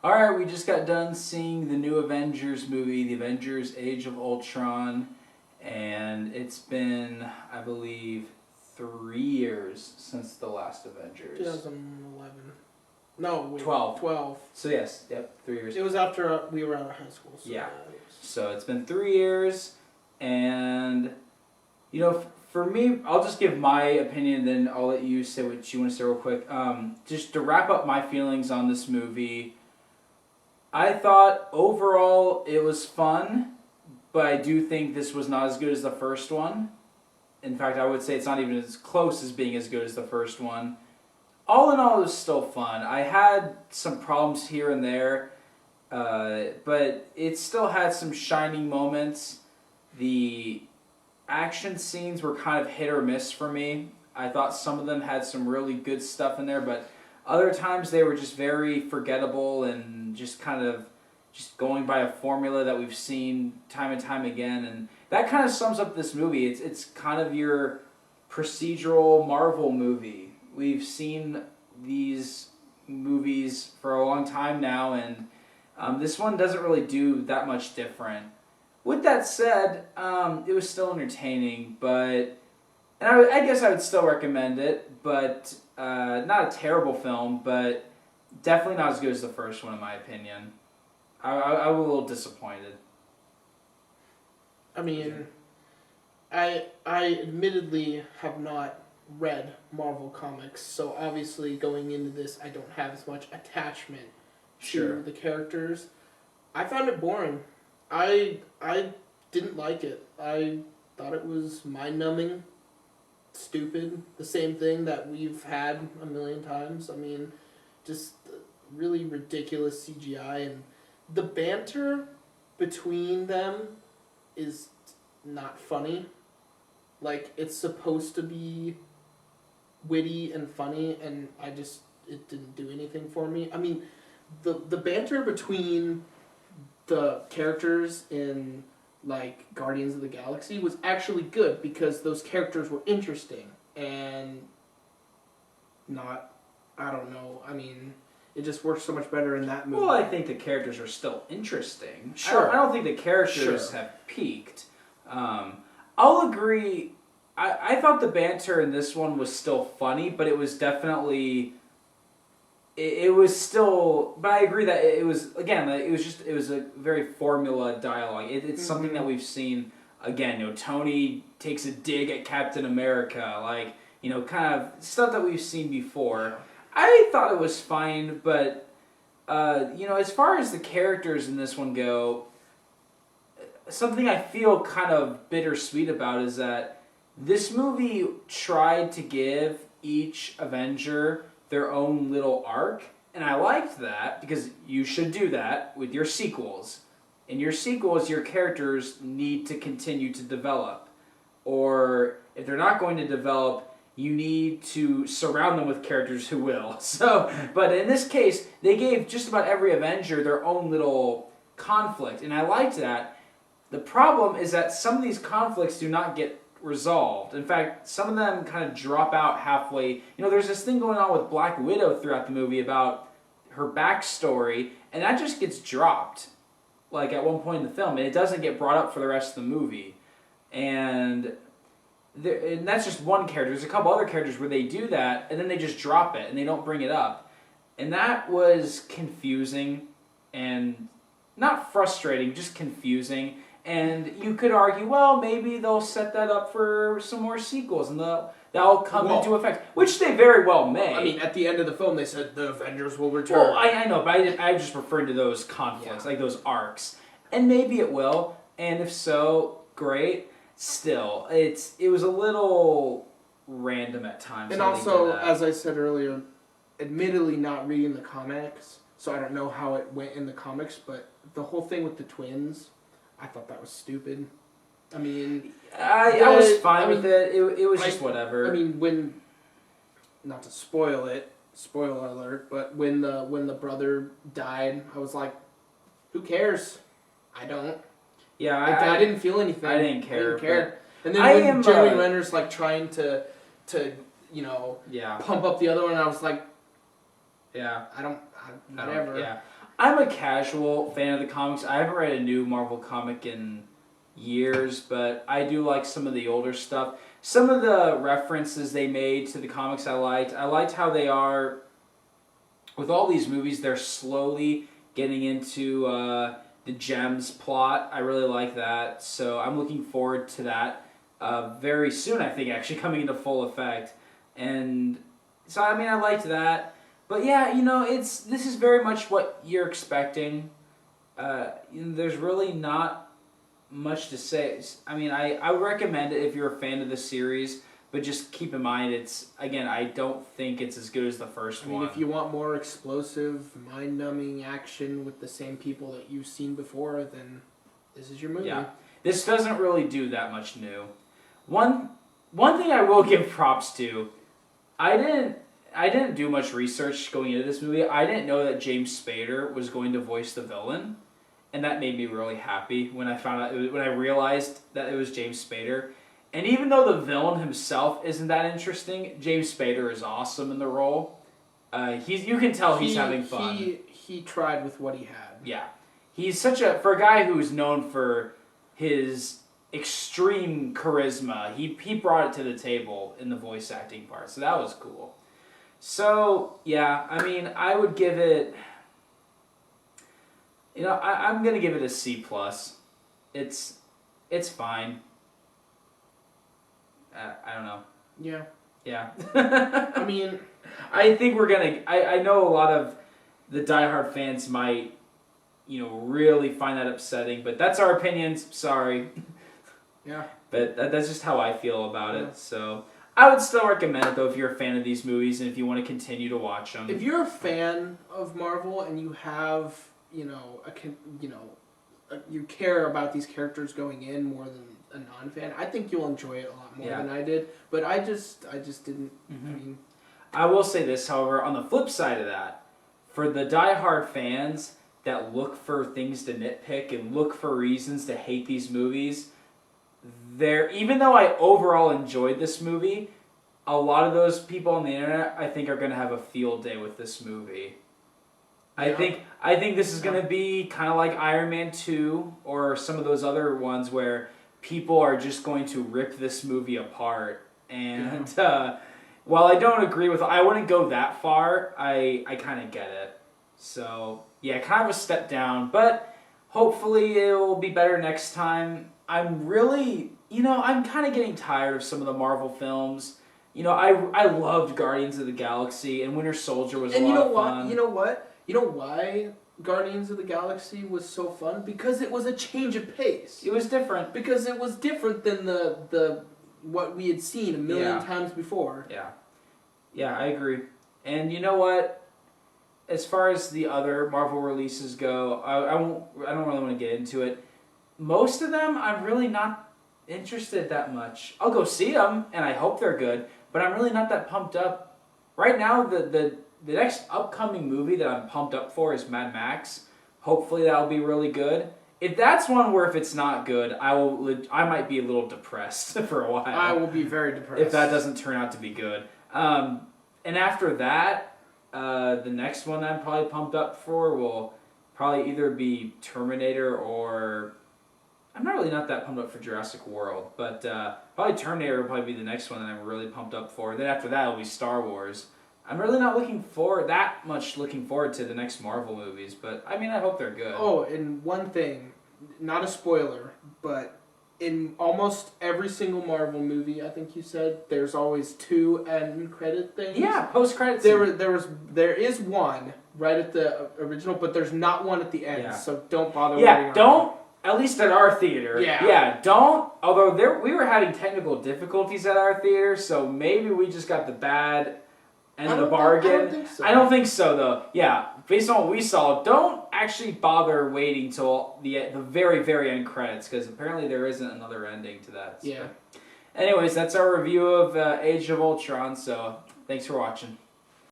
Alright, we just got done seeing the new Avengers movie, The Avengers Age of Ultron, and it's been, I believe, 3 years since the last Avengers. 2011. No, wait, 12. 12. So yes, yep, 3 years. It was after we were out of high school. So yeah. So it's been 3 years, and, you know, for me, I'll just give my opinion, then I'll let you say what you want to say real quick. Just to wrap up my feelings on this movie, I thought overall it was fun, but I do think this was not as good as the first one. In fact, I would say it's not even as close as being as good as the first one. All in all, it was still fun. I had some problems here and there, but it still had some shining moments. The action scenes were kind of hit or miss for me. I thought some of them had some really good stuff in there, but other times they were just very forgettable and just kind of just going by a formula that we've seen time and time again. And that kind of sums up this movie. It's kind of your procedural Marvel movie. We've seen these movies for a long time now, and this one doesn't really do that much different. With that said, it was still entertaining, but... And I guess I would still recommend it, but not a terrible film, but definitely not as good as the first one in my opinion. I was a little disappointed. I mean, I admittedly have not read Marvel comics, so obviously going into this I don't have as much attachment to the characters. I found it boring. I didn't like it. I thought it was mind-numbing, stupid, the same thing that we've had a million times. I mean, just really ridiculous CGI, and the banter between them is not funny. Like, it's supposed to be witty and funny, and it didn't do anything for me. I mean, the banter between the characters in, like, Guardians of the Galaxy was actually good because those characters were interesting and not, I don't know, I mean, it just works so much better in that movie. Well, I think the characters are still interesting. Sure. I don't think the characters have peaked. I'll agree. I thought the banter in this one was still funny, but it was definitely... It was still... But I agree that it was, again, it was a very formula dialogue. It's something that we've seen, again, you know, Tony takes a dig at Captain America, like, you know, kind of stuff that we've seen before. I thought it was fine, but, you know, as far as the characters in this one go, something I feel kind of bittersweet about is that this movie tried to give each Avenger their own little arc, and I liked that because you should do that with your sequels. In your sequels, your characters need to continue to develop, or if they're not going to develop, you need to surround them with characters who will. So, but in this case, they gave just about every Avenger their own little conflict, and I liked that. The problem is that some of these conflicts do not get resolved. In fact, some of them kind of drop out halfway. You know, there's this thing going on with Black Widow throughout the movie about her backstory, and that just gets dropped, like at one point in the film, and it doesn't get brought up for the rest of the movie. And that's just one character. There's a couple other characters where they do that, and then they just drop it, and they don't bring it up. And that was confusing, and not frustrating, just confusing. And you could argue, well, maybe they'll set that up for some more sequels, and that'll come into effect, which they very well may. I mean, at the end of the film, they said the Avengers will return. Well, I know, but I just referred to those conflicts, like those arcs. And maybe it will, and if so, great. Still, it was a little random at times. And also, as I said earlier, admittedly not reading the comics, so I don't know how it went in the comics, but the whole thing with the twins, I thought that was stupid. I mean... I was fine with it. It was just whatever. I mean, when... Not to spoil it, spoiler alert, but when the brother died, I was like, who cares? I don't. Yeah, I didn't feel anything. I didn't care. And then when Jeremy Renner's like trying to you know, pump up the other one, I was like, yeah, whatever. Yeah. I'm a casual fan of the comics. I haven't read a new Marvel comic in years, but I do like some of the older stuff. Some of the references they made to the comics I liked. I liked how they are, with all these movies, they're slowly getting into the Gems plot. I really like that. So I'm looking forward to that very soon, I think, actually coming into full effect. And so, I mean, I liked that. But yeah, this is very much what you're expecting. There's really not much to say. I mean, I would recommend it if you're a fan of the series, but just keep in mind, I don't think it's as good as the first one. If you want more explosive, mind-numbing action with the same people that you've seen before, then this is your movie. Yeah, this doesn't really do that much new. One thing I will give props to, I didn't do much research going into this movie. I didn't know that James Spader was going to voice the villain, and that made me really happy when I realized that it was James Spader. And even though the villain himself isn't that interesting, James Spader is awesome in the role. You can tell he's having fun. He tried with what he had. Yeah, he's for a guy who's known for his extreme charisma. He brought it to the table in the voice acting part, so that was cool. So yeah, I mean, I would give it. I'm gonna give it a C+. It's fine. I don't know. Yeah. Yeah. I mean, I think we're gonna. I know a lot of the diehard fans might, really find that upsetting, but that's our opinions. Sorry. Yeah. But that's just how I feel about it. So I would still recommend it though if you're a fan of these movies and if you want to continue to watch them. If you're a fan of Marvel and you have, you care about these characters going in more than a non-fan, I think you'll enjoy it a lot more than I did. But I just didn't. Mm-hmm. I mean, I will say this, however, on the flip side of that, for the diehard fans that look for things to nitpick and look for reasons to hate these movies, even though I overall enjoyed this movie, a lot of those people on the internet I think are going to have a field day with this movie. Yeah. I think this is going to be kind of like Iron Man 2 or some of those other ones where people are just going to rip this movie apart. And while I don't agree I wouldn't go that far, I kind of get it. So, yeah, kind of a step down, but hopefully it will be better next time. I'm really, I'm kind of getting tired of some of the Marvel films. I loved Guardians of the Galaxy, and Winter Soldier was a lot of fun. You know what? You know why Guardians of the Galaxy was so fun? Because it was a change of pace. It was different. Because it was different than the what we had seen a million times before. Yeah. Yeah, I agree. And you know what? As far as the other Marvel releases go, I don't really want to get into it. Most of them, I'm really not interested that much. I'll go see them, and I hope they're good, but I'm really not that pumped up. Right now, the next upcoming movie that I'm pumped up for is Mad Max. Hopefully that'll be really good. If that's one where if it's not good, I might be a little depressed for a while. I will be very depressed. If that doesn't turn out to be good. And after that, the next one I'm probably pumped up for will probably either be Terminator or... I'm not really not that pumped up for Jurassic World, but probably Terminator will probably be the next one that I'm really pumped up for. Then after that, it'll be Star Wars. I'm really not looking forward to the next Marvel movies, but I mean, I hope they're good. Oh, and one thing, not a spoiler, but in almost every single Marvel movie, I think you said, there's always 2 end credit things. Yeah, post credits. There is one right at the original, but there's not one at the end. So don't bother. Yeah, don't. At least at our theater. Yeah, don't. Although we were having technical difficulties at our theater, so maybe we just got the bad end of the bargain. I don't think so. I don't think so, though. Yeah, based on what we saw, don't actually bother waiting till the very, very end credits, because apparently there isn't another ending to that. So. Yeah. Anyways, that's our review of Age of Ultron, so thanks for watching.